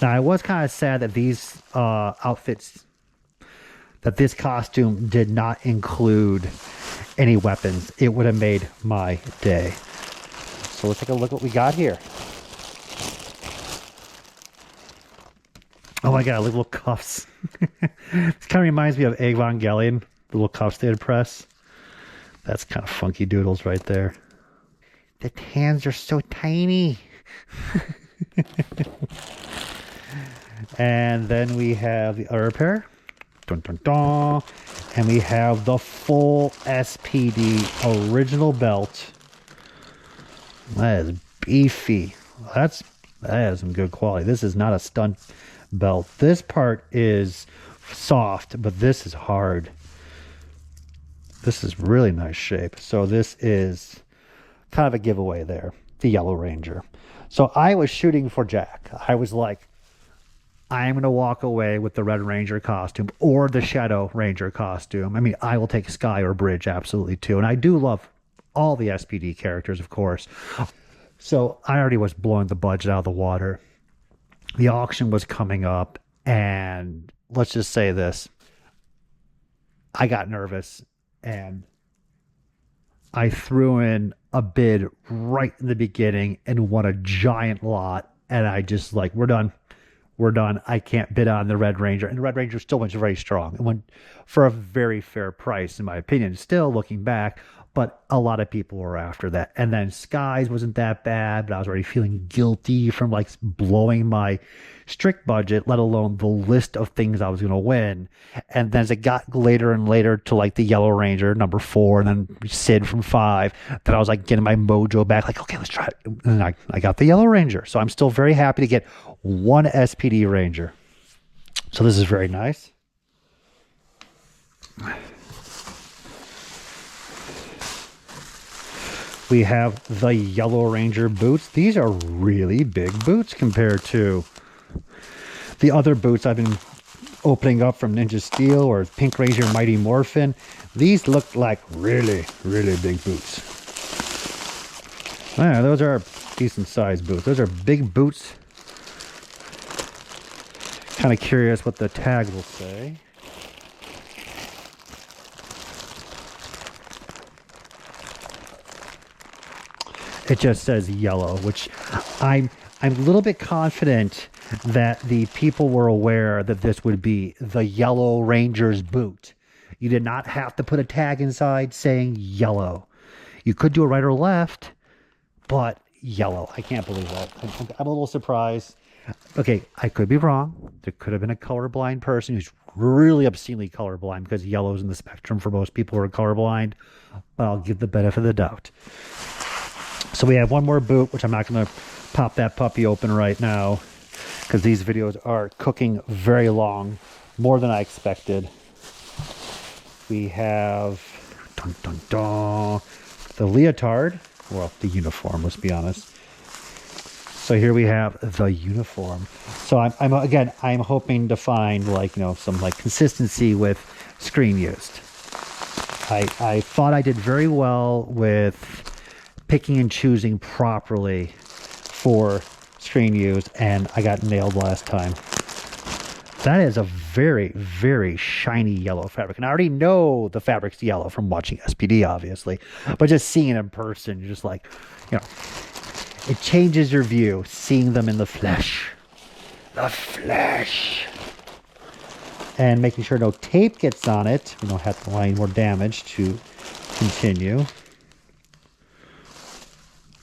Now, I was kind of sad that these outfits, that this costume did not include any weapons. It would have made my day. So let's take a look what we got here. Oh my god, little cuffs. This kind of reminds me of Evangelion, the little cuffs they would press. That's kind of funky doodles right there. The hands are so tiny. And then we have the other pair. Dun, dun, dun. And we have the full SPD original belt. That is beefy. That is some good quality. This is not a stunt belt. This part is soft, but this is hard. This is really nice shape. So this is kind of a giveaway there. The Yellow Ranger. So I was shooting for Jack. I was like, I'm going to walk away with the Red Ranger costume or the Shadow Ranger costume. I mean, I will take Sky or Bridge absolutely too. And I do love all the SPD characters, of course. So I already was blowing the budget out of the water. The auction was coming up, and let's just say this. I got nervous, and I threw in a bid right in the beginning and won a giant lot. And I just like, we're done. We're done. I can't bid on the Red Ranger. And the Red Ranger still went very strong. It went for a very fair price, in my opinion. Still looking back, but a lot of people were after that. And then Skies wasn't that bad, but I was already feeling guilty from like blowing my strict budget, let alone the list of things I was going to win. And then as it got later and later to like the Yellow Ranger, number 4, and then Sid from 5, then I was like getting my mojo back, like, okay, let's try it. And I got the Yellow Ranger. So I'm still very happy to get one SPD Ranger. So this is very nice. We have the Yellow Ranger boots. These are really big boots compared to the other boots I've been opening up from Ninja Steel or Pink Ranger Mighty Morphin. These look like really, really big boots. Yeah, those are decent sized boots. Those are big boots. Kind of curious what the tag will say. It just says yellow, which I'm a little bit confident that the people were aware that this would be the Yellow Ranger's boot. You did not have to put a tag inside saying yellow. You could do it right or left, but yellow. I can't believe that. I'm a little surprised. Okay, I could be wrong. There could have been a colorblind person who's really obscenely colorblind because yellow's in the spectrum for most people who are colorblind. But I'll give the benefit of the doubt. So we have one more boot, which I'm not going to pop that puppy open right now because these videos are cooking very long, more than I expected. We have dun, dun, dun, the leotard, well, the uniform, let's be honest. So here we have the uniform. So I'm hoping to find like, some like consistency with screen used. I thought I did very well with picking and choosing properly for screen use, and I got nailed last time. That is a very, very shiny yellow fabric. And I already know the fabric's yellow from watching SPD, obviously. But just seeing it in person, you're just like, it changes your view, seeing them in the flesh. The flesh. And making sure no tape gets on it. We don't have to line more damage to continue.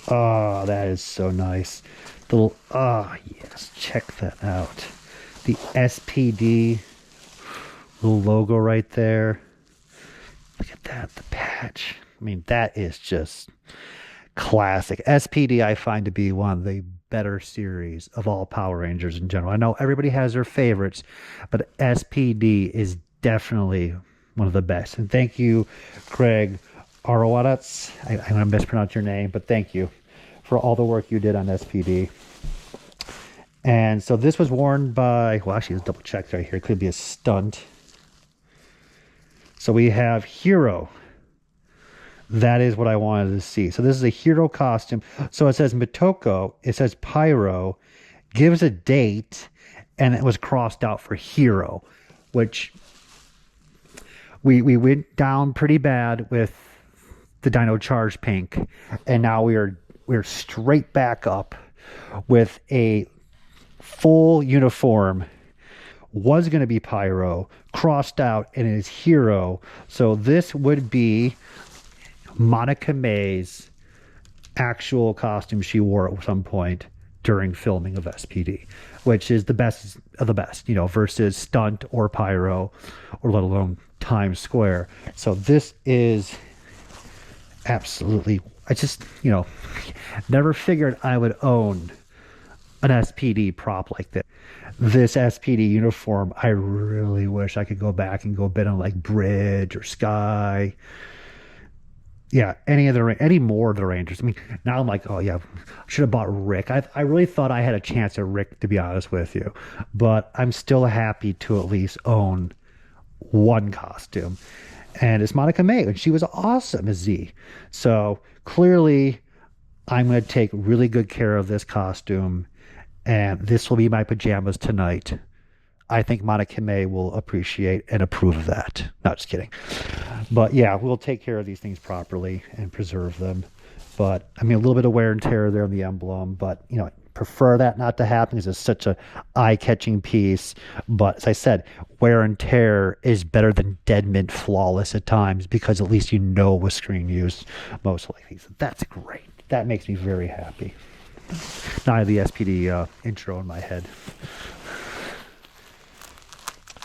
Oh, that is so nice. Yes, check that out. The SPD little logo right there. Look at that, the patch. I mean, that is just classic. SPD I find to be one of the better series of all Power Rangers in general. I know everybody has their favorites, but SPD is definitely one of the best. And thank you, Craig Arowatz. I'm going to mispronounce your name, but thank you for all the work you did on SPD. And so this was worn by, well, actually, let's double check right here. It could be a stunt. So we have Hero. That is what I wanted to see. So this is a Hero costume. So it says Mitoko. It says Pyro. Gives a date. and it was crossed out for hero, which we went down pretty bad with the Dino Charge Pink, and now we're straight back up with a full uniform. Was going to be Pyro, crossed out, and is hero. So this would be Monica May's actual costume she wore at some point during filming of SPD, which is the best of the best, versus stunt or Pyro, or let alone Times Square. So this is absolutely, I just, never figured I would own an SPD prop like this. This SPD uniform, I really wish I could go back and go bid on like Bridge or Sky. Yeah, any more of the Rangers. I mean, now I'm like, oh yeah, I should have bought Rick. I really thought I had a chance at Rick, to be honest with you. But I'm still happy to at least own one costume. And it's Monica May, and she was awesome as Z. So clearly, I'm going to take really good care of this costume, and this will be my pajamas tonight. I think Monica May will appreciate and approve of that. Not just kidding. But yeah, we'll take care of these things properly and preserve them. But I mean, a little bit of wear and tear there on the emblem, but prefer that not to happen because it's such a eye-catching piece. But as I said, wear and tear is better than dead mint flawless at times, because at least it was screen used most likely. So that's great. That makes me very happy. Now I have the SPD intro in my head.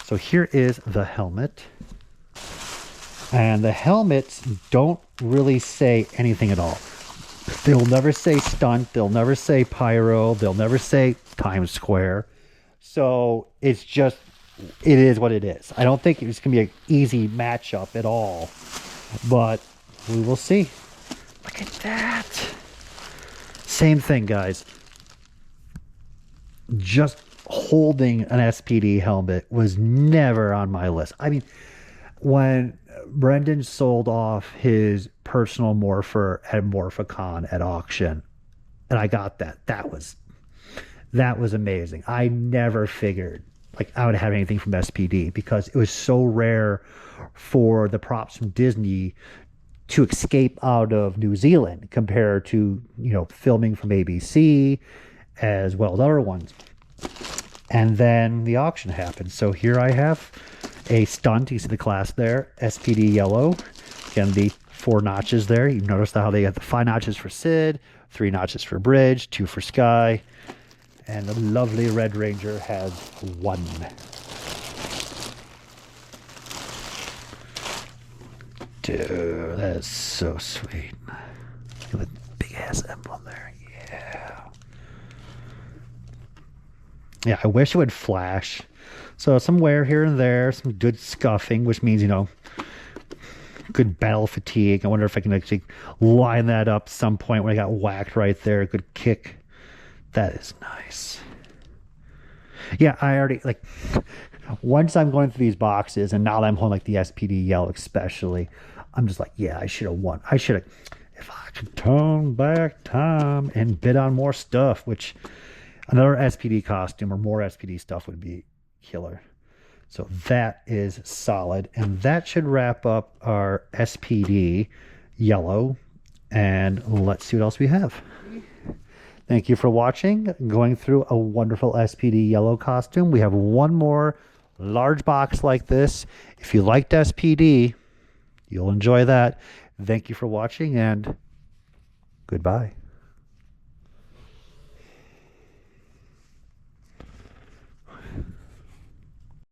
So here is the helmet. And the helmets don't really say anything at all. They'll never say stunt. They'll never say Pyro. They'll never say Times Square. So it's just, it is what it is. I don't think it's going to be an easy matchup at all. But we will see. Look at that. Same thing, guys. Just holding an SPD helmet was never on my list. I mean, when Brendan sold off his personal morpher at Morphicon at auction, and I got that was amazing. I never figured I would have anything from SPD, because it was so rare for the props from Disney to escape out of New Zealand compared to filming from ABC as well as other ones. And then the auction happened. So here I have a stunt. You see the class there, SPD yellow. Again, the 4 notches there. You notice how they got the 5 notches for Sid, 3 notches for Bridge, 2 for Sky, and the lovely Red Ranger has 1. Dude, that is so sweet. Look at the big ass emblem there. Yeah. Yeah, I wish it would flash. So some wear here and there, some good scuffing, which means, good battle fatigue. I wonder if I can actually line that up some point when I got whacked right there. A good kick. That is nice. Yeah, I already, once I'm going through these boxes, and now that I'm holding the SPD yellow especially, I'm just yeah, I should have won. I should have, if I could turn back time and bid on more stuff, which another SPD costume or more SPD stuff would be killer. So that is solid. And that should wrap up our SPD yellow. And let's see what else we have. Thank you for watching. Going through a wonderful SPD yellow costume. We have one more large box like this. If you liked SPD, you'll enjoy that. Thank you for watching, and goodbye.